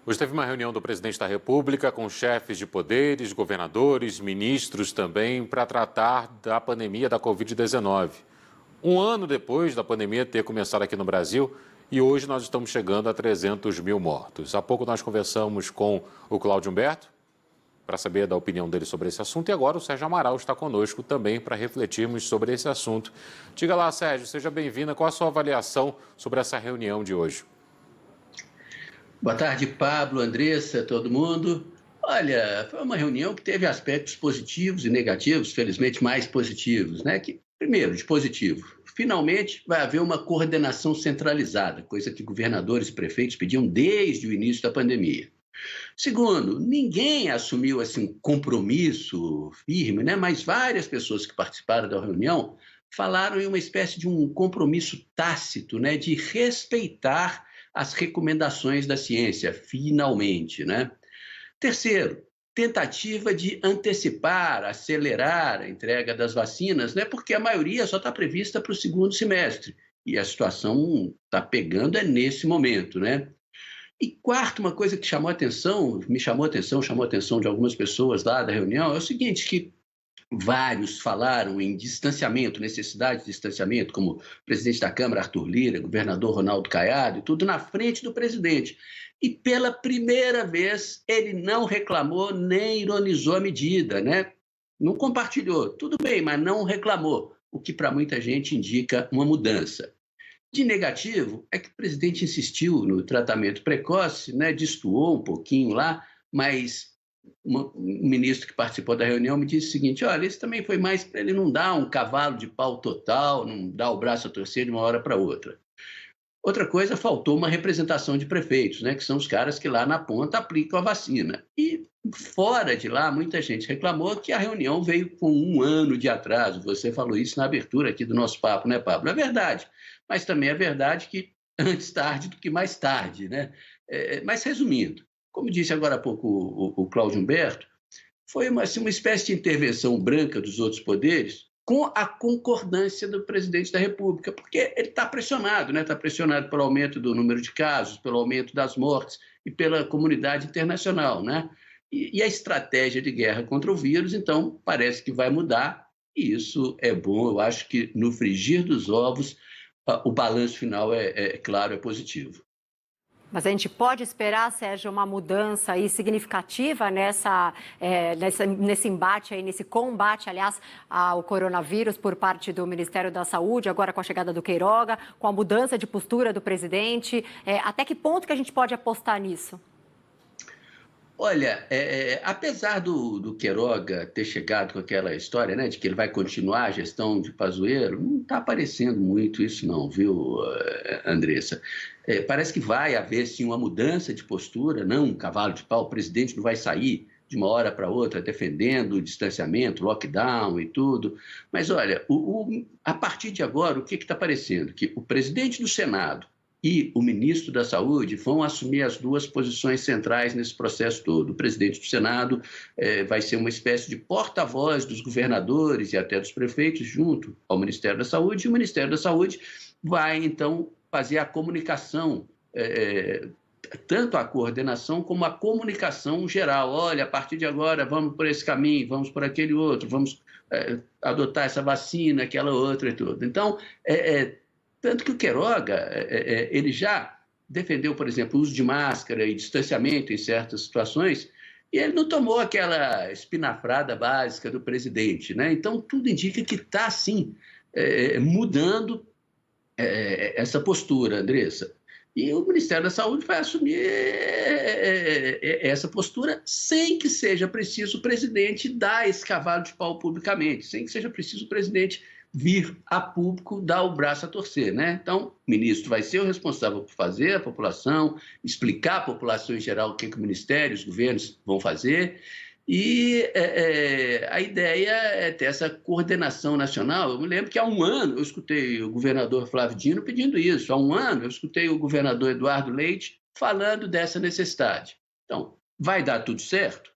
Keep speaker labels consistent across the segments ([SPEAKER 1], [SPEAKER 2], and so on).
[SPEAKER 1] Hoje teve uma reunião do presidente da República com chefes de poderes, governadores, ministros também, para tratar da pandemia da Covid-19. Um ano depois da pandemia ter começado aqui no Brasil, e hoje nós estamos chegando a 300 mil mortos. Há pouco nós conversamos com o Cláudio Humberto para saber da opinião dele sobre esse assunto, e agora o Sérgio Amaral está conosco também para refletirmos sobre esse assunto. Diga lá, Sérgio, seja bem-vindo. Qual a sua avaliação sobre essa reunião de hoje?
[SPEAKER 2] Boa tarde, Pablo, Andressa, todo mundo. Olha, foi uma reunião que teve aspectos positivos e negativos, felizmente mais positivos, né? Primeiro, de positivo, finalmente vai haver uma coordenação centralizada, coisa que governadores e prefeitos pediam desde o início da pandemia. Segundo, ninguém assumiu assim, um compromisso firme, né? Mas várias pessoas que participaram da reunião falaram em uma espécie de um compromisso tácito, né? De respeitar as recomendações da ciência, finalmente, né? Terceiro, tentativa de antecipar, acelerar a entrega das vacinas, né? Porque a maioria só está prevista para o segundo semestre e a situação está pegando é nesse momento, né? E quarto, uma coisa que chamou a atenção, me chamou a atenção de algumas pessoas lá da reunião, é o seguinte, que vários falaram em distanciamento, necessidade de distanciamento, como o presidente da Câmara, Arthur Lira, governador Ronaldo Caiado, e tudo na frente do presidente. E pela primeira vez ele não reclamou nem ironizou a medida, né? Não compartilhou, tudo bem, mas não reclamou, o que para muita gente indica uma mudança. De negativo é que o presidente insistiu no tratamento precoce, né? Destoou um pouquinho lá, mas um ministro que participou da reunião me disse o seguinte: olha, isso também foi mais para ele não dar um cavalo de pau total, não dar o braço a torcer de uma hora para outra. Outra coisa, faltou uma representação de prefeitos, né, que são os caras que lá na ponta aplicam a vacina. E fora de lá, muita gente reclamou que a reunião veio com um ano de atraso. Você falou isso na abertura aqui do nosso papo, né, Pablo? É verdade, mas também é verdade que antes tarde do que mais tarde, né? Mas resumindo, como disse agora há pouco o Cláudio Humberto, foi assim, uma espécie de intervenção branca dos outros poderes com a concordância do presidente da República, porque ele está pressionado, né? Está pressionado pelo aumento do número de casos, pelo aumento das mortes e pela comunidade internacional, né? E a estratégia de guerra contra o vírus, então, parece que vai mudar, e isso é bom. Eu acho que no frigir dos ovos, o balanço final claro, é positivo.
[SPEAKER 3] Mas a gente pode esperar, Sérgio, uma mudança aí significativa nesse embate, aí, nesse combate, aliás, ao coronavírus por parte do Ministério da Saúde, agora com a chegada do Queiroga, com a mudança de postura do presidente. Até que ponto que a gente pode apostar nisso?
[SPEAKER 2] Olha, apesar do Queiroga ter chegado com aquela história, né, de que ele vai continuar a gestão de Pazuello, não está aparecendo muito isso não, viu, Andressa? Parece que vai haver, sim, uma mudança de postura, não um cavalo de pau. O presidente não vai sair de uma hora para outra defendendo o distanciamento, lockdown e tudo. Mas, olha, a partir de agora, o que está aparecendo? Que o presidente do Senado e o ministro da Saúde vão assumir as duas posições centrais nesse processo todo. O presidente do Senado vai ser uma espécie de porta-voz dos governadores e até dos prefeitos junto ao Ministério da Saúde, e o Ministério da Saúde vai, então, fazer a comunicação, tanto a coordenação como a comunicação geral. Olha, a partir de agora vamos por esse caminho, vamos por aquele outro, vamos adotar essa vacina, aquela outra e tudo. Então, tanto que o Queiroga, ele já defendeu, por exemplo, o uso de máscara e distanciamento em certas situações, e ele não tomou aquela espinafrada básica do presidente, né? Então, tudo indica que está, sim, mudando essa postura, Andressa. E o Ministério da Saúde vai assumir essa postura sem que seja preciso o presidente dar esse cavalo de pau publicamente, sem que seja preciso o presidente vir a público dar o braço a torcer, né? Então, o ministro vai ser o responsável por fazer a população, explicar à população em geral o que o Ministério, os governos vão fazer, e a ideia é ter essa coordenação nacional. Eu me lembro que há um ano eu escutei o governador Flávio Dino pedindo isso, há um ano eu escutei o governador Eduardo Leite falando dessa necessidade. Então, vai dar tudo certo?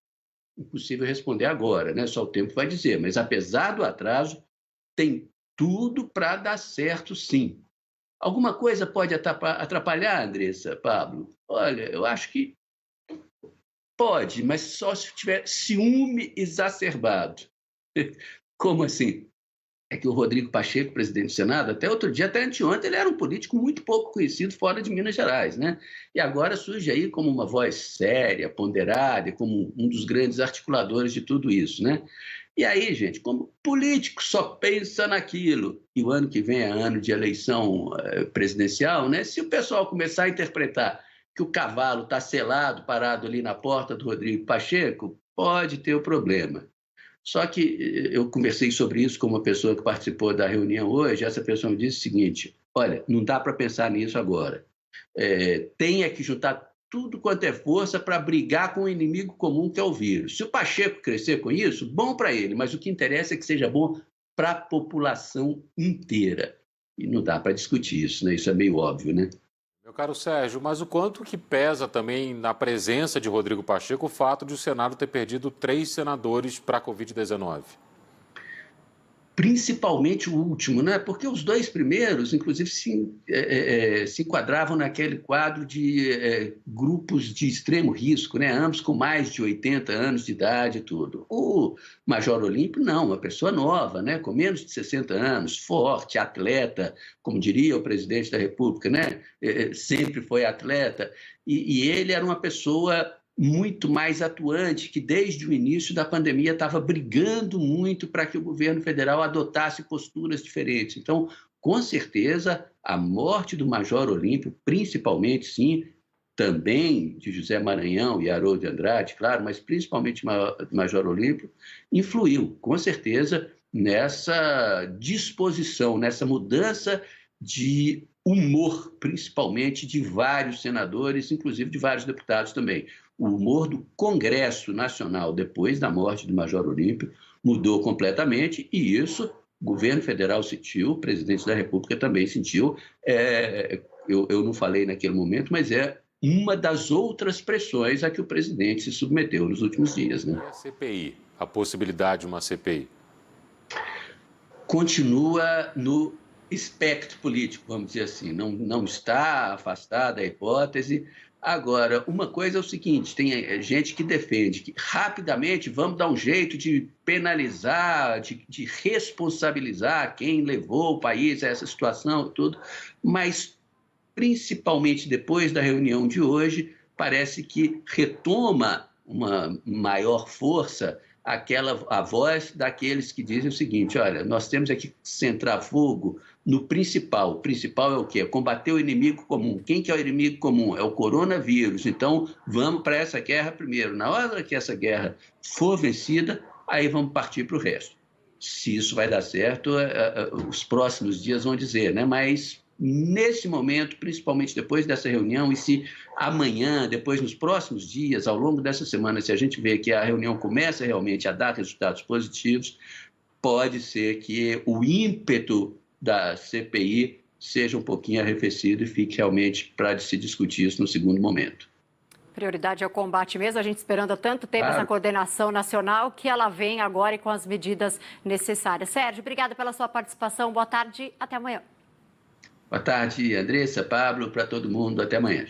[SPEAKER 2] Impossível responder agora, né? Só o tempo vai dizer, mas apesar do atraso, tem tudo para dar certo, sim. Alguma coisa pode atrapalhar, Andressa, Pablo? Olha, eu acho que Pode, mas só se tiver ciúme exacerbado. Como assim? É que o Rodrigo Pacheco, presidente do Senado, até outro dia, até anteontem, ele era um político muito pouco conhecido fora de Minas Gerais, né? E agora surge aí como uma voz séria, ponderada, e como um dos grandes articuladores de tudo isso, né? E aí, gente, como político só pensa naquilo, e o ano que vem é ano de eleição presidencial, né? Se o pessoal começar a interpretar que o cavalo está selado, parado ali na porta do Rodrigo Pacheco, pode ter o problema. Só que eu conversei sobre isso com uma pessoa que participou da reunião hoje, essa pessoa me disse o seguinte: olha, não dá para pensar nisso agora. Tem que juntar tudo quanto é força para brigar com o inimigo comum que é o vírus. Se o Pacheco crescer com isso, bom para ele, mas o que interessa é que seja bom para a população inteira. E não dá para discutir isso, né? Isso é meio óbvio, né?
[SPEAKER 1] Meu caro Sérgio, mas o quanto que pesa também na presença de Rodrigo Pacheco o fato de o Senado ter perdido 3 senadores para a Covid-19?
[SPEAKER 2] Principalmente o último, né? Porque os 2 primeiros, inclusive, se enquadravam naquele quadro de grupos de extremo risco, né? Ambos com mais de 80 anos de idade e tudo. O Major Olímpio, não, uma pessoa nova, né? Com menos de 60 anos, forte, atleta, como diria o presidente da República, né? Sempre foi atleta. E ele era uma pessoa muito mais atuante, que desde o início da pandemia estava brigando muito para que o governo federal adotasse posturas diferentes. Então, com certeza, a morte do Major Olímpio, principalmente, sim, também de José Maranhão e Haroldo de Andrade, claro, mas principalmente Major Olímpio, influiu, com certeza, nessa disposição, nessa mudança de humor, principalmente de vários senadores, inclusive de vários deputados também. O humor do Congresso Nacional, depois da morte do Major Olímpio, mudou completamente e isso o governo federal sentiu, o presidente da República também sentiu. Eu não falei naquele momento, mas é uma das outras pressões a que o presidente se submeteu nos últimos dias, né?
[SPEAKER 1] E a CPI? A possibilidade de uma CPI?
[SPEAKER 2] Continua no espectro político, vamos dizer assim, não está afastada a hipótese. Agora, uma coisa é o seguinte, tem gente que defende que rapidamente vamos dar um jeito de penalizar, de responsabilizar quem levou o país a essa situação e tudo, mas principalmente depois da reunião de hoje, parece que retoma uma maior força a voz daqueles que dizem o seguinte: olha, nós temos aqui que centrar fogo no principal. O principal é o quê? Combater o inimigo comum. Quem que é o inimigo comum? É o coronavírus. Então, vamos para essa guerra primeiro. Na hora que essa guerra for vencida, aí vamos partir para o resto. Se isso vai dar certo, os próximos dias vão dizer, né? Mas nesse momento, principalmente depois dessa reunião, e se amanhã, depois nos próximos dias, ao longo dessa semana, se a gente vê que a reunião começa realmente a dar resultados positivos, pode ser que o ímpeto da CPI seja um pouquinho arrefecido e fique realmente para se discutir isso no segundo momento.
[SPEAKER 3] Prioridade é o combate mesmo, a gente esperando há tanto tempo essa coordenação nacional, que ela vem agora e com as medidas necessárias. Sérgio, obrigada pela sua participação, boa tarde, até amanhã.
[SPEAKER 2] Boa tarde, Andressa, Pablo, para todo mundo, até amanhã.